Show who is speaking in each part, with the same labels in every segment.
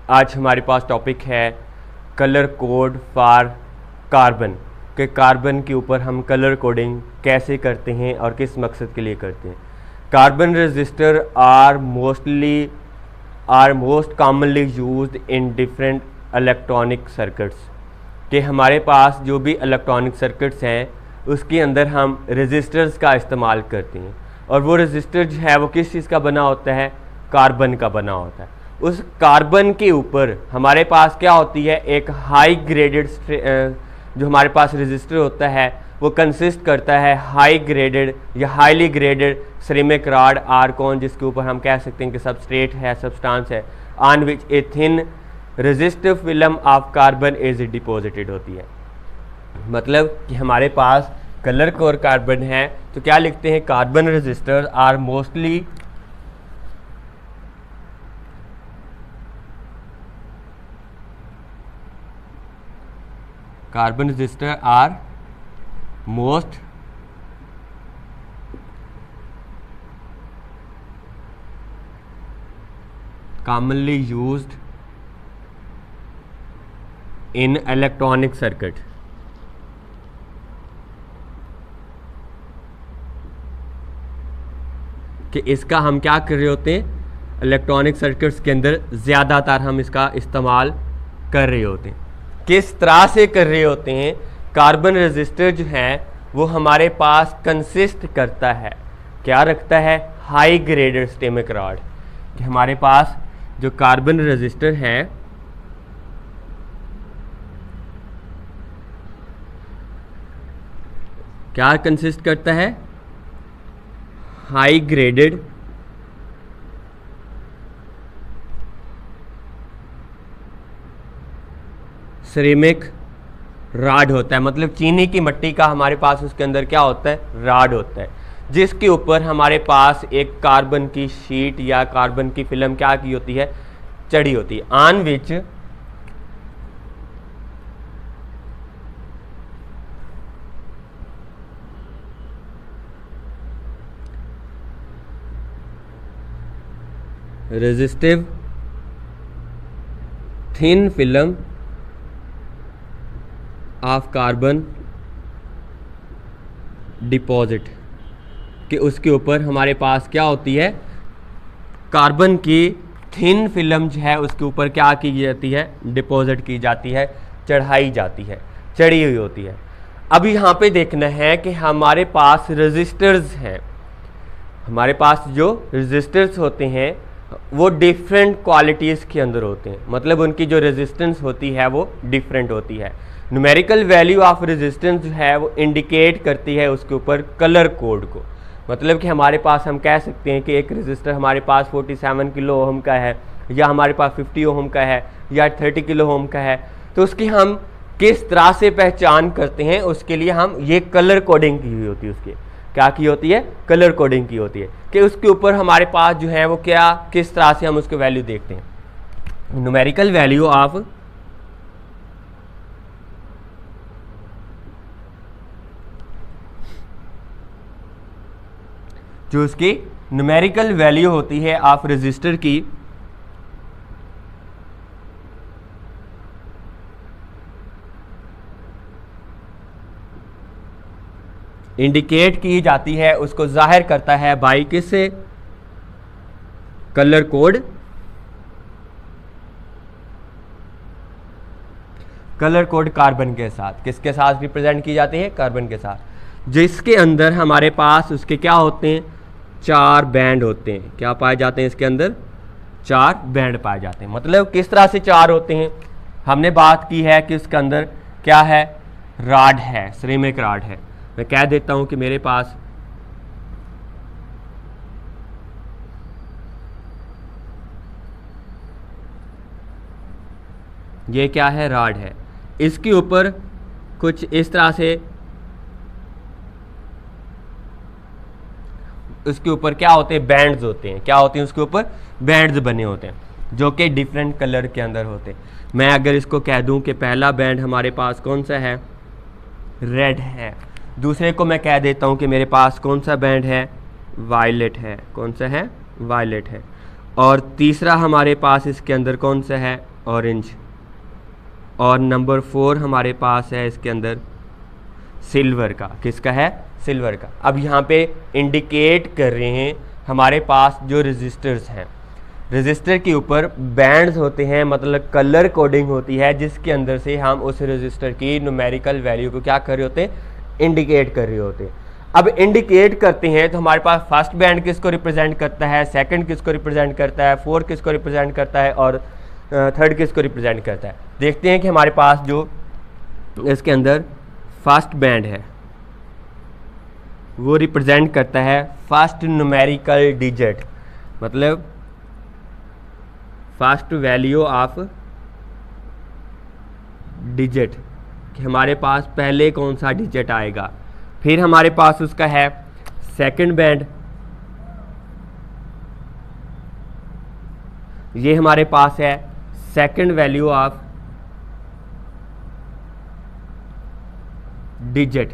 Speaker 1: आज हमारे पास टॉपिक है कलर कोड फॉर कार्बन के कार्बन के ऊपर हम कलर कोडिंग कैसे करते हैं और किस मकसद के लिए करते हैं। Carbon resistor are most commonly used in different electronic circuits कि हमारे पास जो भी इलेक्ट्रॉनिक सर्किट्स हैं उसके अंदर हम रजिस्टर्स का इस्तेमाल करते हैं और वो रजिस्टर जो है वो किस चीज़ का बना होता है, कार्बन का बना होता है। उस कार्बन के ऊपर हमारे पास क्या होती है, एक हाई ग्रेडेड जो हमारे पास रजिस्टर होता है वो कंसिस्ट करता है हाई ग्रेडेड या हाईली ग्रेडेड सिरेमिक रॉड आर्कोन, जिसके ऊपर हम कह सकते हैं कि सबस्ट्रेट है, सब्सटेंस है, on which a thin resistive film of carbon is deposited होती है। मतलब कि हमारे पास कलर कोड कार्बन है तो क्या लिखते हैं, carbon resistor are mostly carbon resistor are most commonly used in electronic circuit। कि इसका हम क्या कर रहे होते हैं, इलेक्ट्रॉनिक सर्किट्स के अंदर ज़्यादातर हम इसका इस्तेमाल कर रहे होते हैं। किस तरह से कर रहे होते हैं, कार्बन रजिस्टर जो है वो हमारे पास कंसिस्ट करता है, क्या रखता है, हाई ग्रेडेड सिरेमिक रॉड। कि हमारे पास जो कार्बन रजिस्टर है क्या कंसिस्ट करता है, हाई ग्रेडेड सिरेमिक रॉड होता है। मतलब चीनी की मिट्टी का हमारे पास उसके अंदर क्या होता है, रॉड होता है, जिसके ऊपर हमारे पास एक कार्बन की शीट या कार्बन की फिल्म क्या की होती है, चढ़ी होती है, on which resistive thin film of carbon deposit. कि उसके ऊपर हमारे पास क्या होती है, कार्बन की थिन फिल्म जो है उसके ऊपर क्या की जाती है, डिपॉजिट की जाती है, चढ़ाई जाती है, चढ़ी हुई होती है। अब यहाँ पे देखना है कि हमारे पास रजिस्टर्स हैं, हमारे पास जो रजिस्टर्स होते हैं वो डिफरेंट क्वालिटीज़ के अंदर होते हैं। मतलब उनकी जो रेजिस्टेंस होती है वो डिफरेंट होती है। न्यूमेरिकल वैल्यू ऑफ रेजिस्टेंस जो है वो इंडिकेट करती है उसके ऊपर कलर कोड को। मतलब कि हमारे पास हम कह सकते हैं कि एक रेजिस्टर हमारे पास 47 किलो ओम का है, या हमारे पास 50 ओम का है, या 30 किलो ओम का है, तो उसकी हम किस तरह से पहचान करते हैं, उसके लिए हम ये कलर कोडिंग की हुई होती है। उसकी क्या की होती है, कलर कोडिंग की होती है कि उसके ऊपर हमारे पास जो है वो क्या, किस तरह से हम उसके वैल्यू देखते हैं। न्यूमेरिकल वैल्यू ऑफ जो उसकी न्यूमेरिकल वैल्यू होती है ऑफ रजिस्टर की, इंडिकेट की जाती है, उसको जाहिर करता है बाई किससे, colour code. Colour code carbon के साथ, किसके साथ रिप्रेजेंट की जाती है, कार्बन के साथ, जिसके अंदर हमारे पास उसके क्या होते हैं, 4 बैंड होते हैं। क्या पाए जाते हैं इसके अंदर, 4 बैंड पाए जाते हैं। मतलब किस तरह से 4 होते हैं, हमने बात की है कि उसके अंदर क्या है, रॉड है, सिरेमिक रॉड है। मैं कह देता हूं कि मेरे पास ये क्या है, रॉड है, इसके ऊपर कुछ इस तरह से उसके ऊपर क्या होते हैं, बैंड्स होते हैं। क्या होते हैं, उसके ऊपर बैंड्स बने होते हैं जो कि डिफरेंट कलर के अंदर होते हैं। मैं अगर इसको कह दूं कि पहला बैंड हमारे पास कौन सा है, रेड है, दूसरे को मैं कह देता हूं कि मेरे पास कौन सा बैंड है, वायलेट है, कौन सा है, वायलेट है, और तीसरा हमारे पास इसके अंदर कौन सा है, ऑरेंज। और नंबर 4 हमारे पास है इसके अंदर सिल्वर का। किसका है, सिल्वर का। अब यहाँ पे इंडिकेट कर रहे हैं हमारे पास जो रजिस्टर्स हैं, रजिस्टर के ऊपर बैंड्स होते हैं, मतलब कलर कोडिंग होती है, जिसके अंदर से हम उस रजिस्टर की न्यूमेरिकल वैल्यू को क्या कर रहे होते हैं, इंडिकेट कर रहे होते हैं। अब इंडिकेट करते हैं तो हमारे पास फर्स्ट बैंड किसको रिप्रेजेंट करता है, सेकंड किसको रिप्रेजेंट करता है, फोर्थ किसको रिप्रेजेंट करता है और थर्ड किसको रिप्रेजेंट करता है। देखते हैं कि हमारे पास जो इसके अंदर फर्स्ट बैंड है वो रिप्रेजेंट करता है फर्स्ट न्यूमेरिकल डिजिट, मतलब फर्स्ट वैल्यू ऑफ डिजिट, कि हमारे पास पहले कौन सा डिजिट आएगा। फिर हमारे पास उसका है सेकंड बैंड, ये हमारे पास है सेकंड वैल्यू ऑफ डिजिट,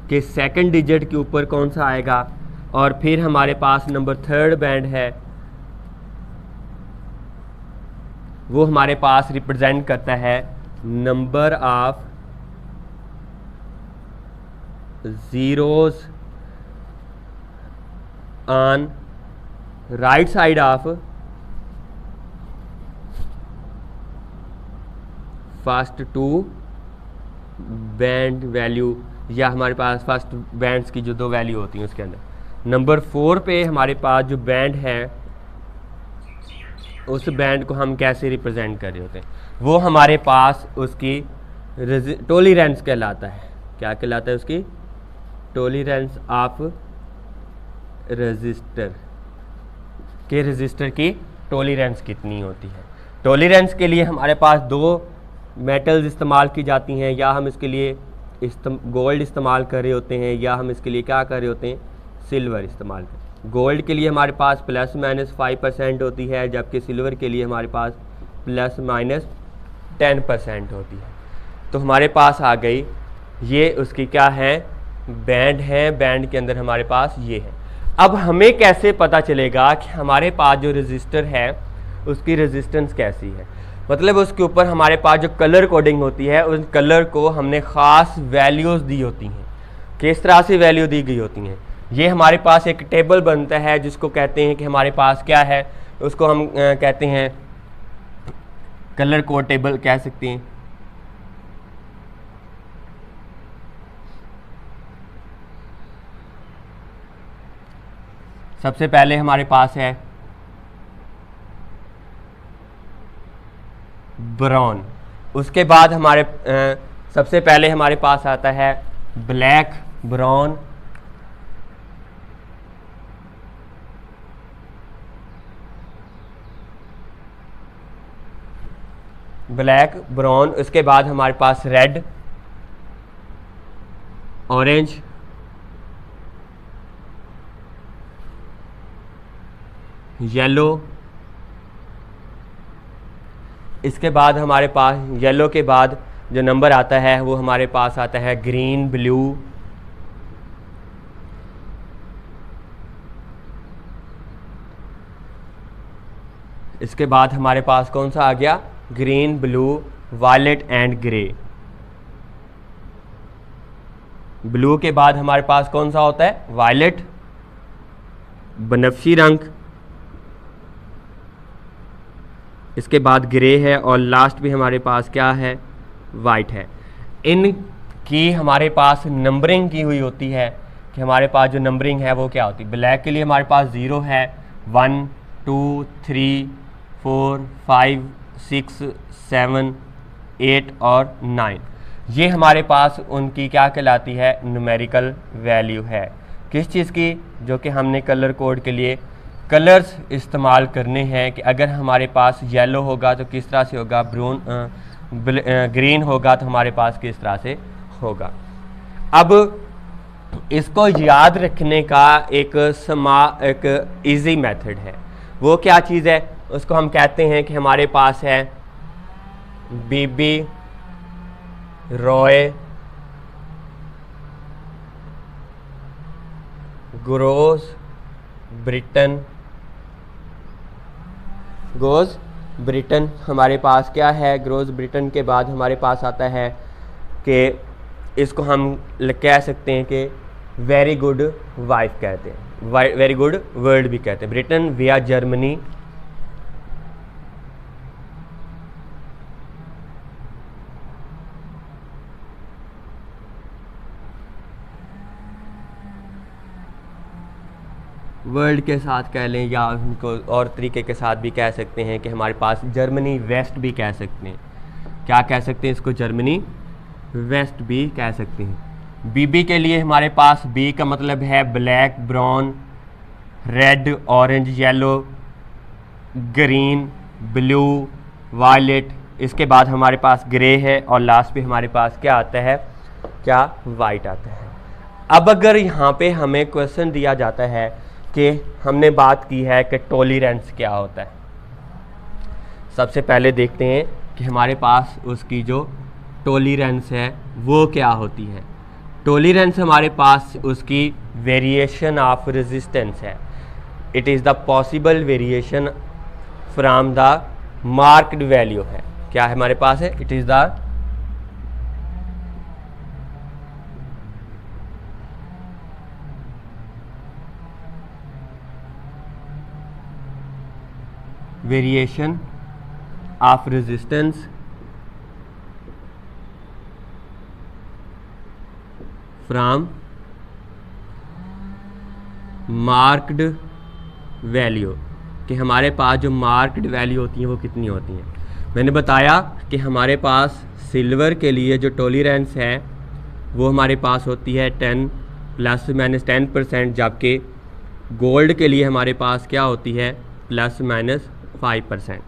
Speaker 1: के सेकंड डिजिट के ऊपर कौन सा आएगा। और फिर हमारे पास नंबर थर्ड बैंड है, वो हमारे पास रिप्रेजेंट करता है number of zeros on right side of first two band value, या हमारे पास फर्स्ट बैंड्स की जो 2 वैल्यू होती हैं उसके अंदर। नंबर 4 पे हमारे पास जो बैंड है उस बैंड को हम कैसे रिप्रेजेंट कर रहे होते हैं, वो हमारे पास उसकी टॉलरेंस कहलाता है। क्या कहलाता है उसकी, टॉलरेंस ऑफ रजिस्टर, के रजिस्टर की टॉलरेंस कितनी होती है। टॉलरेंस के लिए हमारे पास 2 मेटल्स इस्तेमाल की जाती हैं, या हम इसके लिए गोल्ड इस्तेमाल कर रहे होते हैं, या हम इसके लिए क्या कर रहे होते हैं, सिल्वर इस्तेमाल कर। गोल्ड के लिए हमारे पास ±5% होती है, जबकि सिल्वर के लिए हमारे पास ±10% होती है। तो हमारे पास आ गई ये उसकी क्या है, बैंड है। बैंड के अंदर हमारे पास ये है। अब हमें कैसे पता चलेगा कि हमारे पास जो रजिस्टर है उसकी रेजिस्टेंस कैसी है, मतलब उसके ऊपर हमारे पास जो कलर कोडिंग होती है उस कलर को हमने ख़ास वैल्यूज़ दी होती हैं। किस तरह से वैल्यू दी गई होती हैं, ये हमारे पास एक टेबल बनता है जिसको कहते हैं कि हमारे पास क्या है, उसको हम कहते हैं कलर कोड टेबल कह सकते हैं। सबसे पहले हमारे पास है ब्राउन, उसके बाद हमारे सबसे पहले हमारे पास आता है ब्लैक ब्राउन, ब्लैक ब्राउन, उसके बाद हमारे पास रेड, ऑरेंज, येलो, इसके बाद हमारे पास येलो के बाद जो नंबर आता है वो हमारे पास आता है ग्रीन, ब्लू, इसके बाद हमारे पास कौन सा आ गया, green, blue, violet and grey. Blue के बाद हमारे पास कौन सा होता है, वायलेट, बनफशी रंग, इसके बाद ग्रे है और लास्ट भी हमारे पास क्या है, वाइट है। इनकी हमारे पास नंबरिंग की हुई होती है कि हमारे पास जो नंबरिंग है वो क्या होती है। ब्लैक के लिए हमारे पास 0 है, 1 2 3 4 5 6 7 8 और 9, ये हमारे पास उनकी क्या कहलाती है, न्यूमेरिकल वैल्यू है। किस चीज़ की, जो कि हमने कलर कोड के लिए कलर्स इस्तेमाल करने हैं कि अगर हमारे पास येलो होगा तो किस तरह से होगा, ब्राउन ग्रीन होगा तो हमारे पास किस तरह से होगा। अब इसको याद रखने का एक इजी मेथड है, वो क्या चीज़ है, उसको हम कहते हैं कि हमारे पास है बीबी रॉय ग्रोस ब्रिटेन ग्रेट ब्रिटेन हमारे पास क्या है, ग्रेट ब्रिटेन के बाद हमारे पास आता है कि इसको हम कह सकते हैं कि वेरी गुड वाइफ कहते हैं, वेरी गुड वर्ल्ड भी कहते हैं। ब्रिटेन विया जर्मनी, वर्ल्ड के साथ कह लें या उनको और तरीके के साथ भी कह सकते हैं कि हमारे पास जर्मनी वेस्ट भी कह सकते हैं। क्या कह सकते हैं इसको, जर्मनी वेस्ट भी कह सकते हैं। बीबी के लिए हमारे पास बी का मतलब है black, brown, red, orange, yellow, green, blue, violet. इसके बाद हमारे पास ग्रे है और लास्ट पे हमारे पास क्या आता है, क्या वाइट आता है। अब अगर यहाँ पे हमें क्वेश्चन दिया जाता है कि हमने बात की है कि टॉलरेंस क्या होता है, सबसे पहले देखते हैं कि हमारे पास उसकी जो टॉलरेंस है वो क्या होती है। टॉलरेंस हमारे पास उसकी वेरिएशन ऑफ रेजिस्टेंस है। It is the possible variation from the marked value है। क्या है हमारे पास है, it is the variation of resistance from marked value, कि हमारे पास जो मार्क्ड वैल्यू होती हैं वो कितनी होती हैं। मैंने बताया कि हमारे पास सिल्वर के लिए जो टॉलरेंस है वो हमारे पास होती है 10 ± 10%, जबकि गोल्ड के लिए हमारे पास क्या होती है ± 5%।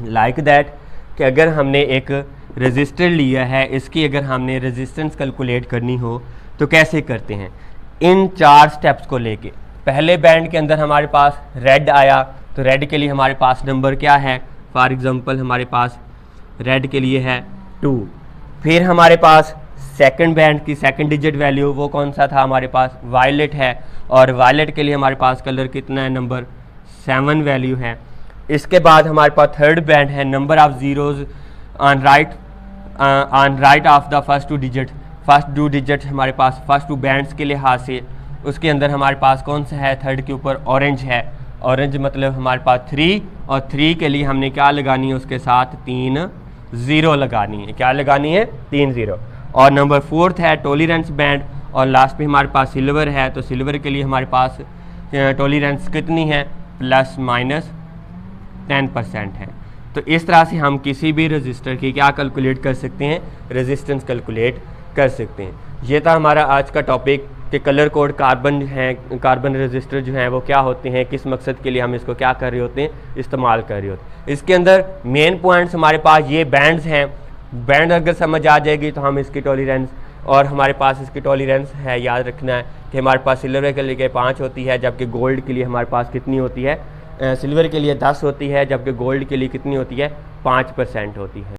Speaker 1: लाइक दैट कि अगर हमने एक रजिस्टर लिया है, इसकी अगर हमने रेजिस्टेंस कैलकुलेट करनी हो तो कैसे करते हैं, इन 4 स्टेप्स को लेके। पहले बैंड के अंदर हमारे पास रेड आया तो रेड के लिए हमारे पास नंबर क्या है, फॉर एग्जांपल हमारे पास रेड के लिए है 2। फिर हमारे पास सेकंड बैंड की सेकंड डिजिट वैल्यू वो कौन सा था, हमारे पास वायलेट है, और वायलेट के लिए हमारे पास कलर कितना है, नंबर 7 वैल्यू है। इसके बाद हमारे पास थर्ड बैंड है number of zeros on right of the first 2 digit. First 2 digit हमारे पास फर्स्ट 2 बैंड्स के लिहाज से उसके अंदर हमारे पास कौन सा है, थर्ड के ऊपर ऑरेंज है। ऑरेंज मतलब हमारे पास 3, और 3 के लिए हमने क्या लगानी है, उसके साथ 3 0 लगानी है। क्या लगानी है, 3 0। और नंबर 4 है टॉलरेंस बैंड, और लास्ट पे हमारे पास सिल्वर है, तो सिल्वर के लिए हमारे पास टॉलरेंस कितनी है, ± 10% है। तो इस तरह से हम किसी भी रजिस्टर की क्या कैलकुलेट कर सकते हैं, रेजिस्टेंस कैलकुलेट कर सकते हैं। ये था हमारा आज का टॉपिक कि कलर कोड कार्बन हैं, कार्बन रजिस्टर जो हैं वो क्या होते हैं, किस मकसद के लिए हम इसको क्या कर रहे होते हैं, इस्तेमाल कर रहे होते हैं। इसके अंदर मेन पॉइंट्स हमारे पास ये बैंड्स हैं। बैंड अगर समझ आ जाएगी तो हम इसकी टॉलरेंस, और हमारे पास इसकी टॉलरेंस है, याद रखना है कि हमारे पास सिल्वर के लिए 5 होती है, जबकि गोल्ड के लिए हमारे पास कितनी होती है, सिल्वर के लिए 10 होती है, जबकि गोल्ड के लिए कितनी होती है, 5% होती है।